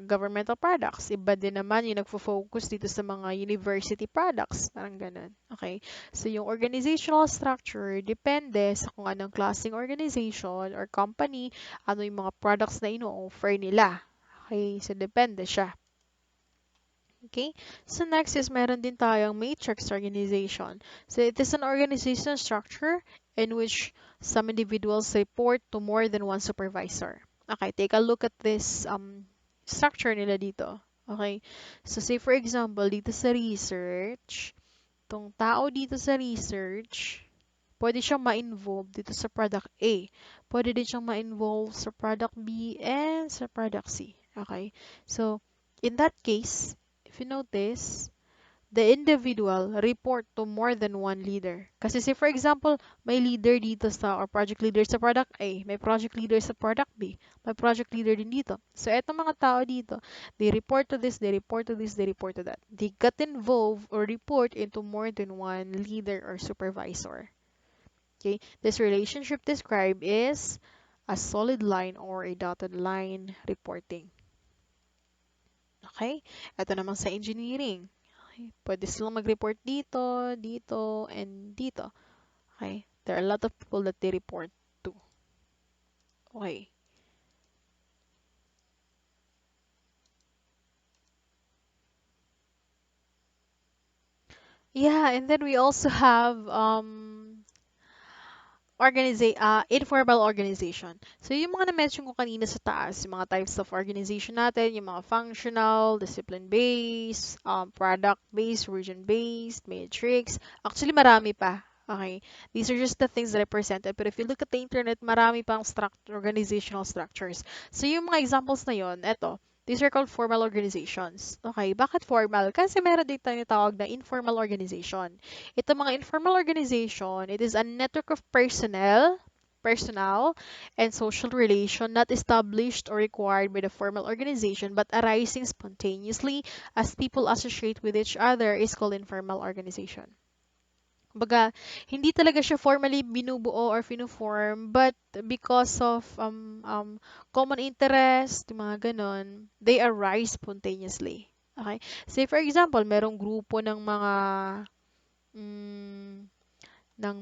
governmental products. Iba din naman yung nagfo-focus dito sa mga university products. Parang ganun. Okay? So, yung organizational structure, depende sa kung anong klaseng organization or company, ano yung mga products na ino-offer nila. Okay? So, depende siya. Okay? So, next is meron din tayong matrix organization. So, it is an organization structure in which some individuals report to more than one supervisor. Okay, take a look at this structure nila dito. Okay? So, say for example, dito sa research, tong tao dito sa research, pwede siyang ma-involve dito sa product A. Pwede din siyang ma-involve sa product B and sa product C. Okay? So, in that case, if you notice, the individual report to more than one leader. Kasi say for example, may leader dito sa, or project leader sa product A, may project leader sa product B, may project leader din dito. So, etong mga tao dito, they report to this, they report to this, they report to that. They got involved or report into more than one leader or supervisor. Okay, this relationship described is a solid line or a dotted line reporting. Okay, ito naman sa engineering. Okay, pwede silang mag-report dito, dito, and dito. Okay, there are a lot of people that they report to. Okay. Yeah, and then we also have informal organization. So, yung mga na-mention ko kanina sa taas, yung mga types of organization natin, yung mga functional, discipline-based, product-based, region-based, matrix. Actually, marami pa. Okay. These are just the things that I presented. But if you look at the internet, marami pang organizational structures. So, yung mga examples na yon, eto, these are called formal organizations. Okay, bakit formal? Kasi meron din tayong tawag na informal organization. Ito mga informal organization, it is a network of personal, and social relation not established or required by the formal organization but arising spontaneously as people associate with each other is called informal organization. Kumbaga, hindi talaga siya formally binubuo or fino-form, but because of common interest, yung mga ganon, they arise spontaneously. Okay? Say for example, merong grupo mm, ng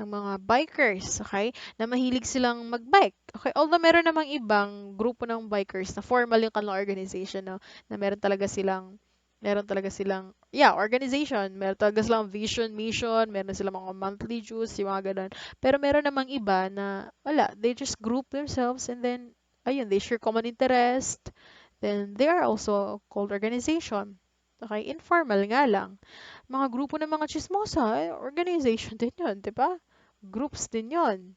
mga bikers, okay? Na mahilig silang magbike. Okay, although meron namang ibang grupo ng bikers na formal yung kanilang organization, no? Na meron talaga silang organization. Meron talaga silang vision, mission, meron silang mga monthly dues, yung mga ganun. Pero meron namang iba na wala, they just group themselves and then ayun, they share common interest. Then they are also called organization. Okay, informal nga lang. Mga grupo ng mga chismosa, organization din yun, di ba? Groups din yon.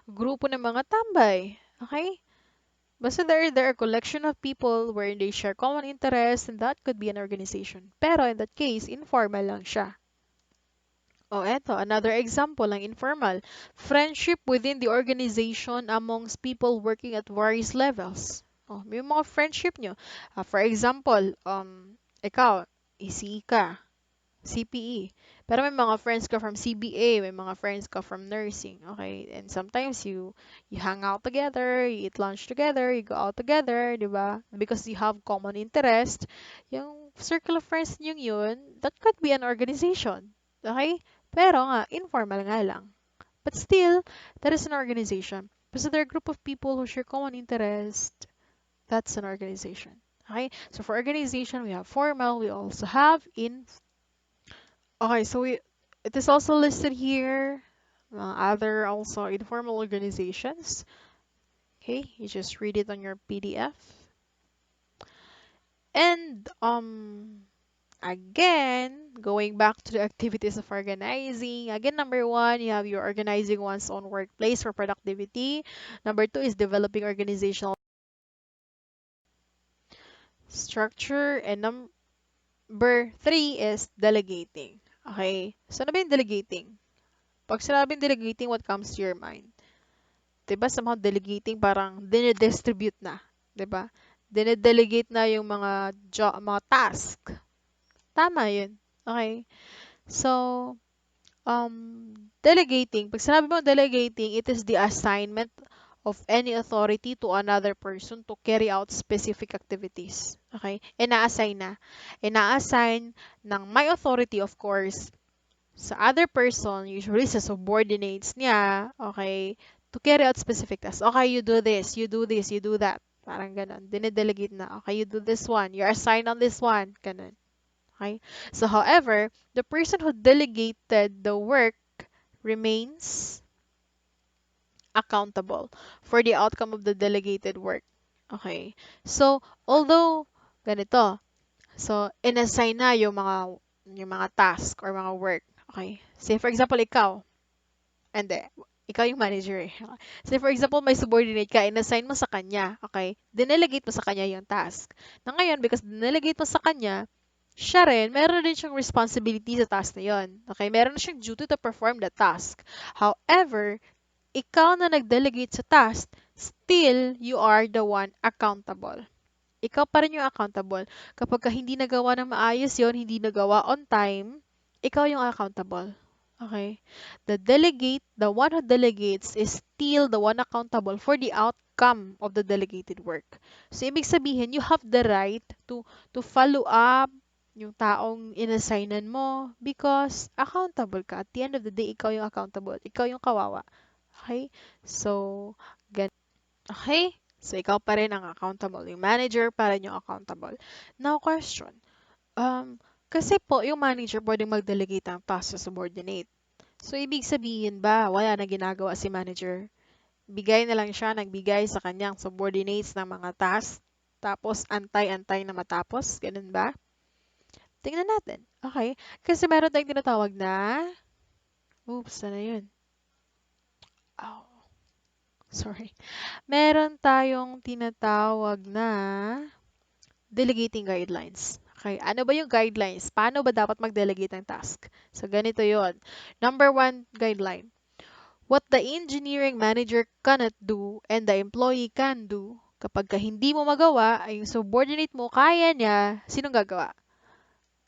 Grupo ng mga tambay. Okay? Basta there are a collection of people where they share common interests and that could be an organization. Pero in that case, informal lang siya. O eto, another example ng informal. Friendship within the organization amongst people working at various levels. Oh, may mga friendship nyo. For example, ikaw, ECE ka. CPE. Pero may mga friends ka from CBA, may mga friends ka from nursing, okay? And sometimes you hang out together, you eat lunch together, you go out together, 'di ba? Because you have common interest. Yung circle of friends niyo yun, that could be an organization. Okay? Pero nga, informal nga lang. But still, that is an organization. Because they're a group of people who share common interest. That's an organization. Okay? So for organization, we have formal, we also have informal. Okay, so it is also listed here. Other also informal organizations. Okay, you just read it on your PDF. And Again, going back to the activities of organizing. Again, number one, you have your organizing one's own workplace for productivity. Number two is developing organizational structure. And number three is delegating. Okay? So, ano ba yung delegating? Pag sinabing delegating, what comes to your mind? 'Di ba somehow delegating parang dine-distribute na, 'di ba? Dine-delegate na yung mga task. Tama 'yun. Okay. So, delegating, pag sinabi mo delegating, it is the assignment of any authority to another person to carry out specific activities. Okay? Ina-assign na. Ina-assign ng my authority, of course, sa other person, usually sa subordinates niya, okay, to carry out specific tasks. Okay, you do this, you do this, you do that. Parang ganun. Dinedelegate na. Okay, you do this one. You're assigned on this one. Ganun. Okay? So, however, the person who delegated the work remains accountable for the outcome of the delegated work. Okay? So, although, ganito, so, inassign na yung mga task or mga work. Okay? Say, for example, ikaw, hindi, ikaw yung manager eh. Say, for example, may subordinate ka, inassign mo sa kanya. Okay? Dinelegate mo sa kanya yung task. Na ngayon, because dinelegate mo sa kanya, siya rin, meron din siyang responsibility sa task na yun. Okay? Meron na siyang duty to perform the task. However, ikaw na nag-delegate sa task, still, you are the one accountable. Ikaw pa rin yung accountable. Kapag ka hindi nagawa ng maayos yon, hindi nagawa on time, ikaw yung accountable. Okay? The one who delegates is still the one accountable for the outcome of the delegated work. So, ibig sabihin, you have the right to follow up yung taong inassignan mo because accountable ka. At the end of the day, ikaw yung accountable. Ikaw yung kawawa. Okay? So, okay? So, ikaw pa rin ang accountable. Yung manager pa rin yung accountable. Now, question. Kasi po, yung manager pwedeng mag-delegate ng task sa subordinate. So, ibig sabihin ba, wala na ginagawa si manager? Bigay na lang siya, nagbigay sa kanyang subordinates ng mga task, tapos antay-antay na matapos? Ganun ba? Tingnan natin. Okay. Kasi meron tayong tinatawag na, oops, ano yun? Oh, sorry. Meron tayong tinatawag na delegating guidelines. Okay, ano ba yung guidelines? Paano ba dapat mag-delegate ng task? So, ganito yon. Number one guideline. What the engineering manager cannot do and the employee can do, kapag ka hindi mo magawa, ay yung subordinate mo, kaya niya, sinong gagawa?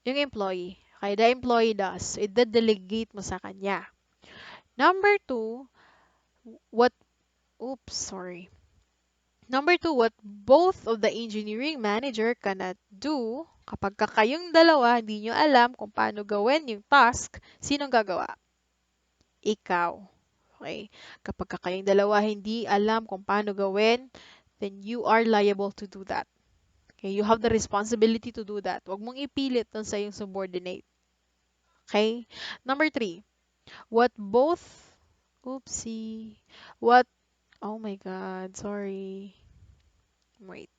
Yung employee. Okay, the employee does. So, i-delegate mo sa kanya. Number two, what, oops, sorry. Number two, what both of the engineering manager cannot do, kapag kayong dalawa, hindi nyo alam kung paano gawin yung task, sinong gagawa? Ikaw. Okay? Kapag kayong dalawa hindi alam kung paano gawin, then you are liable to do that. Okay? You have the responsibility to do that. Huwag mong ipilit dun sa yung subordinate. Okay? Number three, what both, oopsie, oh my God, sorry. Wait.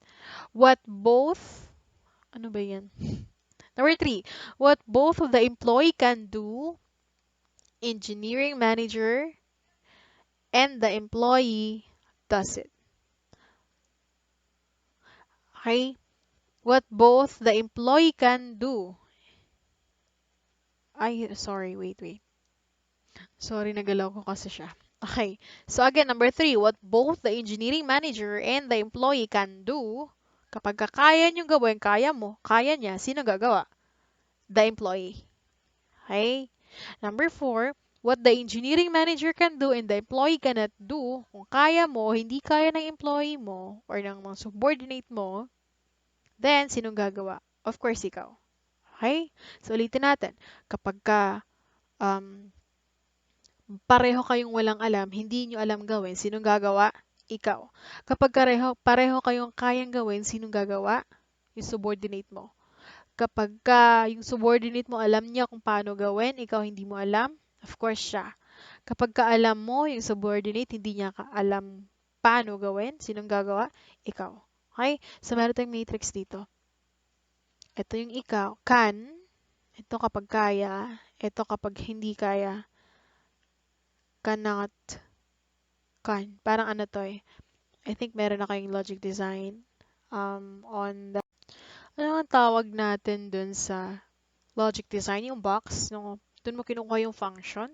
What both, ano ba yan? Number three, what both of the employee can do, engineering manager and the employee does it. Okay? What both the employee can do. Ay, sorry, wait. Sorry, nagalaw ko kasi siya. Okay. So again, number three, what both the engineering manager and the employee can do, kapag kaya niyong gawin, kaya mo, kaya niya, sino gagawa? The employee. Okay? Number four, what the engineering manager can do and the employee cannot do, kung kaya mo, hindi kaya ng employee mo or ng mga subordinate mo, then sinong gagawa? Of course, ikaw. Okay? So, ulitin natin. Kapag um, pareho kayong walang alam, hindi nyo alam gawin, sinong gagawa? Ikaw. Kapag pareho kayong kayang gawin, sinong gagawa? Yung subordinate mo. Kapag yung subordinate mo alam niya kung paano gawin, ikaw hindi mo alam, of course siya. Kapag alam mo, yung subordinate, hindi niya alam paano gawin, sinong gagawa? Ikaw. Okay? So, meron tayong matrix dito. Ito yung ikaw. Can, Ito kapag kaya, ito kapag hindi kaya, cannot, can. Parang ano to eh. I think meron na kayong logic design on the, ano ang tawag natin dun sa logic design, yung box, no? Dun mo kinukuha yung function.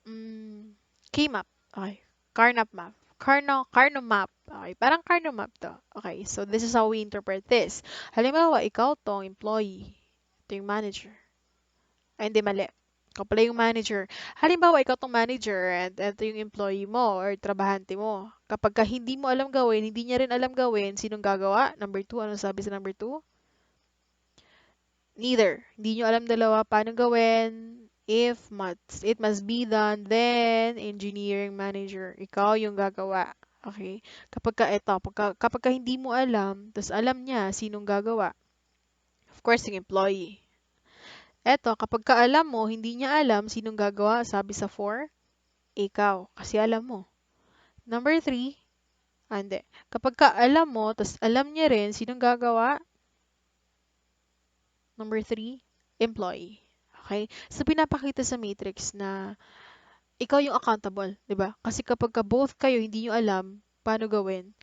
Mm, K-map. Okay. Carnap map. Carnot map. Okay. Parang Carnot map to. Okay. So, this is how we interpret this. Halimbawa, ikaw tong employee. Ito yung manager. Ay, hindi mali. Ikaw pala yung manager. Halimbawa, ikaw tong manager and ito yung employee mo or trabahante mo. Kapag ka hindi mo alam gawin, hindi niya rin alam gawin, sinong gagawa? Number two, ano sabi sa number two? Neither. Hindi nyo alam dalawa paano gawin. If must, it must be done, then engineering manager. Ikaw yung gagawa. Okay? Kapag ka ito, kapag ka hindi mo alam, tapos alam niya sinong gagawa. Of course, yung employee. Eto, kapag ka alam mo, hindi niya alam sinong gagawa, sabi sa 4, ikaw, kasi alam mo. Number 3, hindi. Kapag ka alam mo, tapos alam niya rin sinong gagawa, number 3, employee. Okay? So, pinapakita sa matrix na ikaw yung accountable, 'di ba? Kasi kapag ka both kayo hindi nyo alam paano gawin,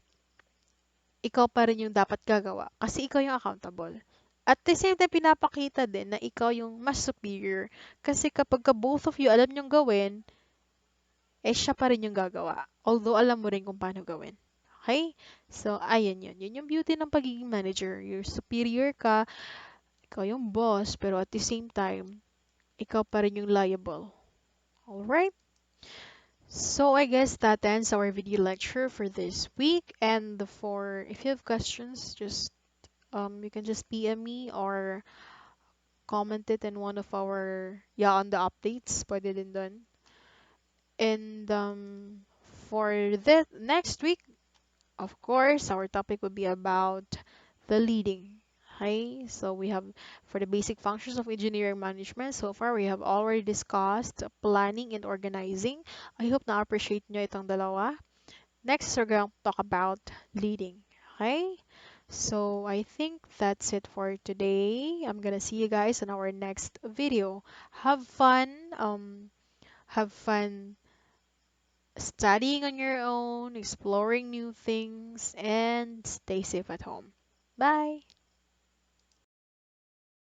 ikaw pa rin yung dapat gagawa kasi ikaw yung accountable. At the same time, pinapakita din na ikaw yung mas superior kasi kapag ka both of you alam nyong gawin, eh siya pa rin yung gagawa. Although alam mo rin kung paano gawin. Okay? So, ayan yun. Yun yung beauty ng pagiging manager. You're superior ka, ikaw yung boss, pero at the same time, ikaw pa rin yung liable. Alright? So I guess that ends our video lecture for this week. And for if you have questions, just you can just PM me or comment it in one of our on the updates. Pwede din dun. And for the next week, of course, our topic would be about the leading. Okay, so we have for the basic functions of engineering management. So far, we have already discussed planning and organizing. I hope na appreciate nyo itong dalawa. Next, we're going to talk about leading. Okay? So I think that's it for today. I'm gonna see you guys in our next video. Have fun. Have fun studying on your own, exploring new things, and stay safe at home. Bye.